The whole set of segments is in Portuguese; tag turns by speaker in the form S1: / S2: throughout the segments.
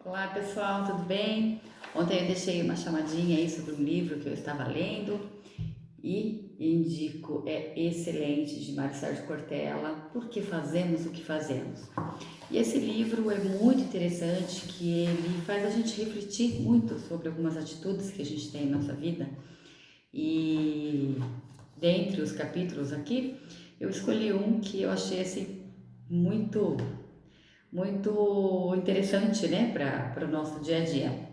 S1: Olá pessoal, tudo bem? Ontem eu deixei uma chamadinha aí sobre um livro que eu estava lendo e indico, é excelente, de Mário Sérgio Cortella, Por que Fazemos o que Fazemos. E esse livro é muito interessante, que ele faz a gente refletir muito sobre algumas atitudes que a gente tem em nossa vida. E dentre os capítulos aqui, eu escolhi um que eu achei assim muito interessante, né, para o nosso dia a dia.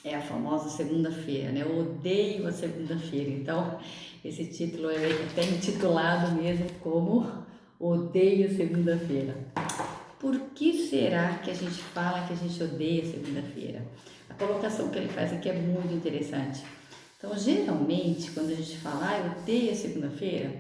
S1: É a famosa segunda-feira, né? Eu odeio a segunda-feira. Então, esse título é até intitulado mesmo como Odeio Segunda-feira. Por que será que a gente fala que a gente odeia segunda-feira? A colocação que ele faz aqui é muito interessante. Então, geralmente, quando a gente fala, eu odeio a segunda-feira,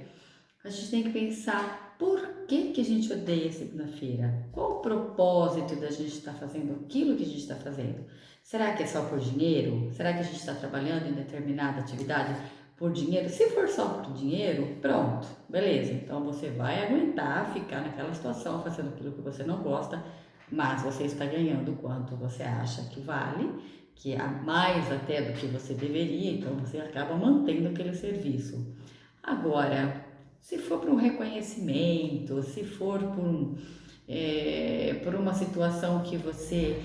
S1: a gente tem que pensar por que a gente odeia segunda-feira? Qual o propósito da gente estar fazendo aquilo que a gente está fazendo? Será que é só por dinheiro? Será que a gente está trabalhando em determinada atividade por dinheiro? Se for só por dinheiro, pronto, beleza. Então você vai aguentar ficar naquela situação fazendo aquilo que você não gosta, mas você está ganhando o quanto você acha que vale, que é mais até do que você deveria, então você acaba mantendo aquele serviço. Agora, se for para um reconhecimento, se for por uma situação que você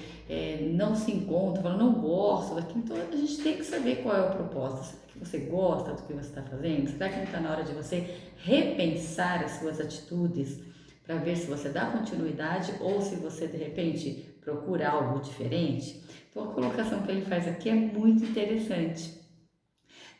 S1: não se encontra, fala, não gosto daquilo, então a gente tem que saber qual é o propósito. Será que você gosta do que você está fazendo? Será que não está na hora de você repensar as suas atitudes para ver se você dá continuidade ou se você de repente procura algo diferente? Então a colocação que ele faz aqui é muito interessante.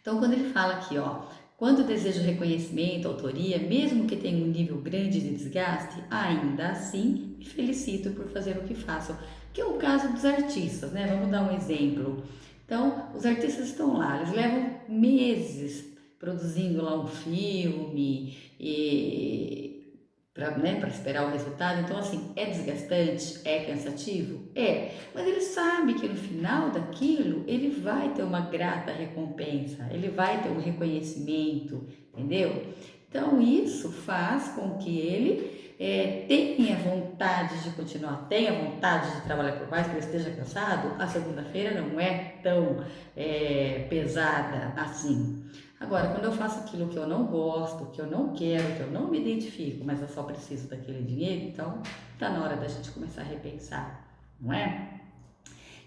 S1: Então, quando ele fala aqui, ó, quando desejo reconhecimento, autoria, mesmo que tenha um nível grande de desgaste, ainda assim me felicito por fazer o que faço. Que é o caso dos artistas, né? Vamos dar um exemplo. Então, os artistas estão lá, eles levam meses produzindo lá um filme para esperar o resultado. Então, assim, é desgastante, é cansativo? É, mas ele sabe que no final daquilo ele vai ter uma grata recompensa, ele vai ter um reconhecimento, entendeu? Então, isso faz com que ele tenha vontade de continuar, tenha vontade de trabalhar, por mais que ele esteja cansado. A segunda-feira não é tão pesada assim. Agora, quando eu faço aquilo que eu não gosto, que eu não quero, que eu não me identifico, mas eu só preciso daquele dinheiro, então tá na hora da gente começar a repensar, não é?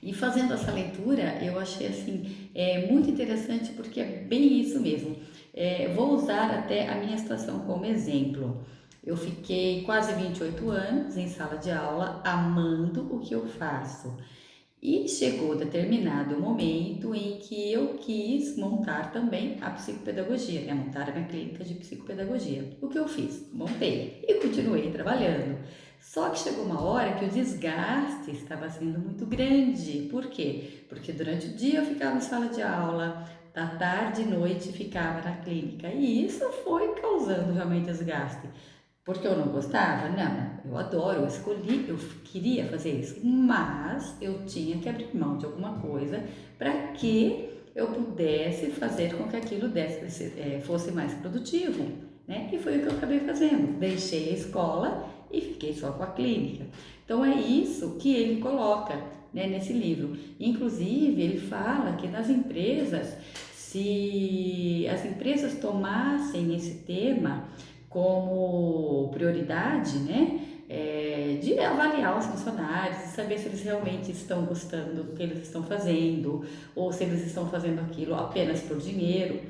S1: E fazendo essa leitura, eu achei assim muito interessante, porque é bem isso mesmo. Vou usar até a minha situação como exemplo. Eu fiquei quase 28 anos em sala de aula, amando o que eu faço. E chegou determinado momento em que eu quis montar também a psicopedagogia, né? Montar a minha clínica de psicopedagogia. O que eu fiz? Montei e continuei trabalhando. Só que chegou uma hora que o desgaste estava sendo muito grande. Por quê? Porque durante o dia eu ficava em sala de aula, da tarde e noite ficava na clínica. E isso foi causando realmente desgaste. Porque eu não gostava? Não, eu adoro, eu escolhi, eu queria fazer isso, mas eu tinha que abrir mão de alguma coisa para que eu pudesse fazer com que aquilo fosse mais produtivo, né? E foi o que eu acabei fazendo. Deixei a escola e fiquei só com a clínica. Então é isso que ele coloca, né, nesse livro. Inclusive, ele fala que nas empresas, se as empresas tomassem esse tema como prioridade, né? De avaliar os funcionários, de saber se eles realmente estão gostando do que eles estão fazendo, ou se eles estão fazendo aquilo apenas por dinheiro,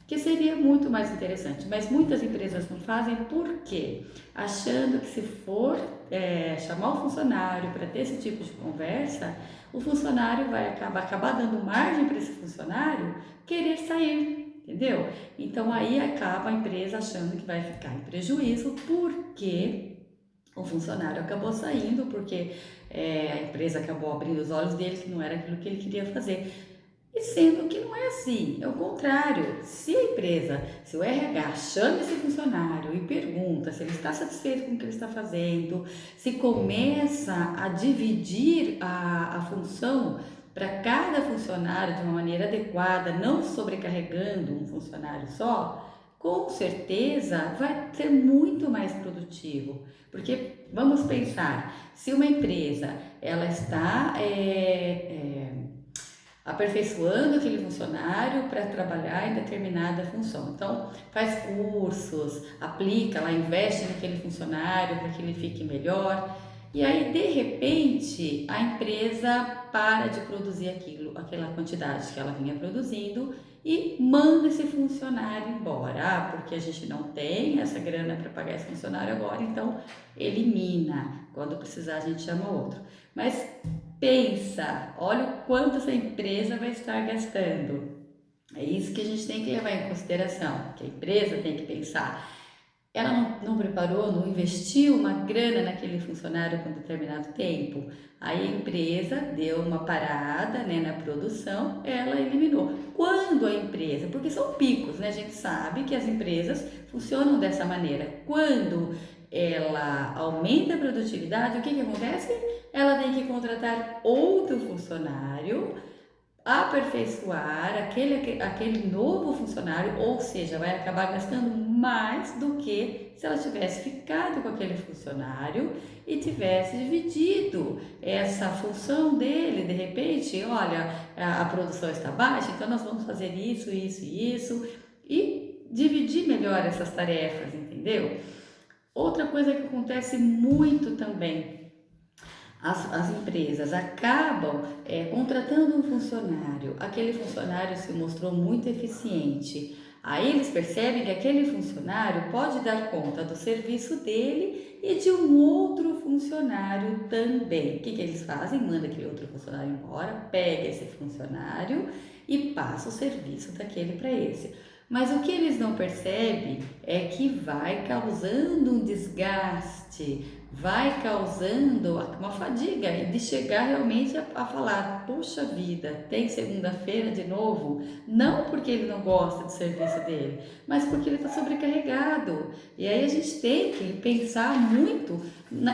S1: que seria muito mais interessante. Mas muitas empresas não fazem por quê? Achando que se for chamar o funcionário para ter esse tipo de conversa, o funcionário vai acabar dando margem para esse funcionário querer sair. Entendeu? Então aí acaba a empresa achando que vai ficar em prejuízo porque o funcionário acabou saindo, porque a empresa acabou abrindo os olhos dele que não era aquilo que ele queria fazer. E sendo que não é assim, é o contrário. Se a empresa, se o RH chama esse funcionário e pergunta se ele está satisfeito com o que ele está fazendo, se começa a dividir a função para cada funcionário de uma maneira adequada, não sobrecarregando um funcionário só, com certeza vai ser muito mais produtivo. Porque vamos pensar, se uma empresa ela está aperfeiçoando aquele funcionário para trabalhar em determinada função. Então, faz cursos, aplica lá, investe naquele funcionário para que ele fique melhor. E aí, de repente, a empresa para de produzir aquela quantidade que ela vinha produzindo e manda esse funcionário embora. Porque a gente não tem essa grana para pagar esse funcionário agora, então elimina. Quando precisar, a gente chama outro. Mas pensa, olha o quanto essa empresa vai estar gastando. É isso que a gente tem que levar em consideração, que a empresa tem que pensar. Ela não preparou, não investiu uma grana naquele funcionário por determinado tempo. Aí a empresa deu uma parada, né, na produção, ela eliminou. Quando a empresa, porque são picos, né? A gente sabe que as empresas funcionam dessa maneira. Quando ela aumenta a produtividade, o que acontece? Ela tem que contratar outro funcionário, aperfeiçoar aquele novo funcionário, ou seja, vai acabar gastando mais do que se ela tivesse ficado com aquele funcionário e tivesse dividido essa função dele. De repente, olha, a produção está baixa, então nós vamos fazer isso, isso e isso, e dividir melhor essas tarefas, entendeu? Outra coisa que acontece muito também, as empresas acabam contratando um funcionário, aquele funcionário se mostrou muito eficiente, aí eles percebem que aquele funcionário pode dar conta do serviço dele e de um outro funcionário também. O que eles fazem? Manda aquele outro funcionário embora, pega esse funcionário e passa o serviço daquele para esse. Mas o que eles não percebem é que vai causando um desgaste, vai causando uma fadiga de chegar realmente a falar, poxa vida, tem segunda-feira de novo? Não porque ele não gosta do serviço dele, mas porque ele está sobrecarregado. E aí a gente tem que pensar muito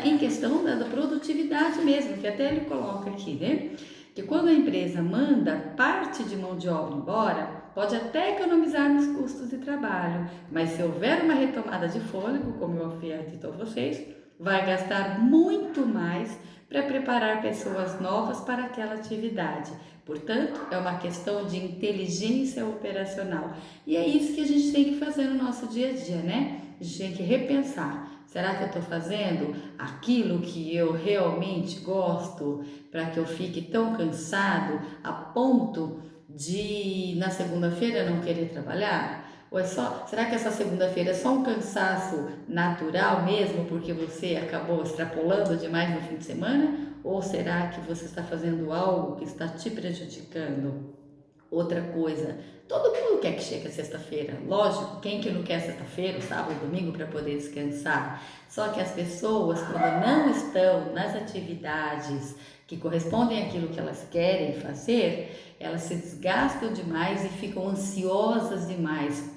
S1: em questão da produtividade mesmo, que até ele coloca aqui, né? Que quando a empresa manda parte de mão de obra embora, pode até economizar nos custos de trabalho, mas se houver uma retomada de fôlego, como eu havia dito a vocês, vai gastar muito mais para preparar pessoas novas para aquela atividade. Portanto, é uma questão de inteligência operacional. E é isso que a gente tem que fazer no nosso dia a dia, né? A gente tem que repensar. Será que eu estou fazendo aquilo que eu realmente gosto para que eu fique tão cansado a ponto de na segunda-feira não querer trabalhar? Ou será que essa segunda-feira é só um cansaço natural mesmo porque você acabou extrapolando demais no fim de semana? Ou será que você está fazendo algo que está te prejudicando? Outra coisa, todo mundo quer que chegue a sexta-feira, lógico, quem que não quer sexta-feira, sábado, domingo para poder descansar? Só que as pessoas, quando não estão nas atividades que correspondem àquilo que elas querem fazer, elas se desgastam demais e ficam ansiosas demais.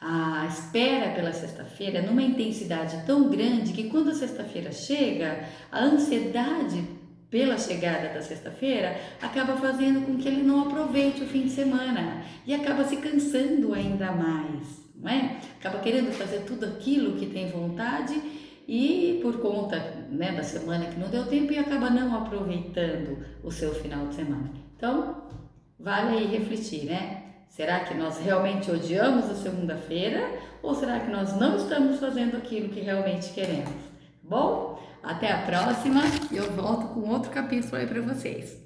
S1: A espera pela sexta-feira é numa intensidade tão grande que quando a sexta-feira chega, a ansiedade pela chegada da sexta-feira acaba fazendo com que ele não aproveite o fim de semana e acaba se cansando ainda mais, não é? Acaba querendo fazer tudo aquilo que tem vontade e por conta, né, da semana que não deu tempo e acaba não aproveitando o seu final de semana. Então, vale aí refletir, né? Será que nós realmente odiamos a segunda-feira ou será que nós não estamos fazendo aquilo que realmente queremos? Bom, até a próxima e eu volto com outro capítulo aí para vocês.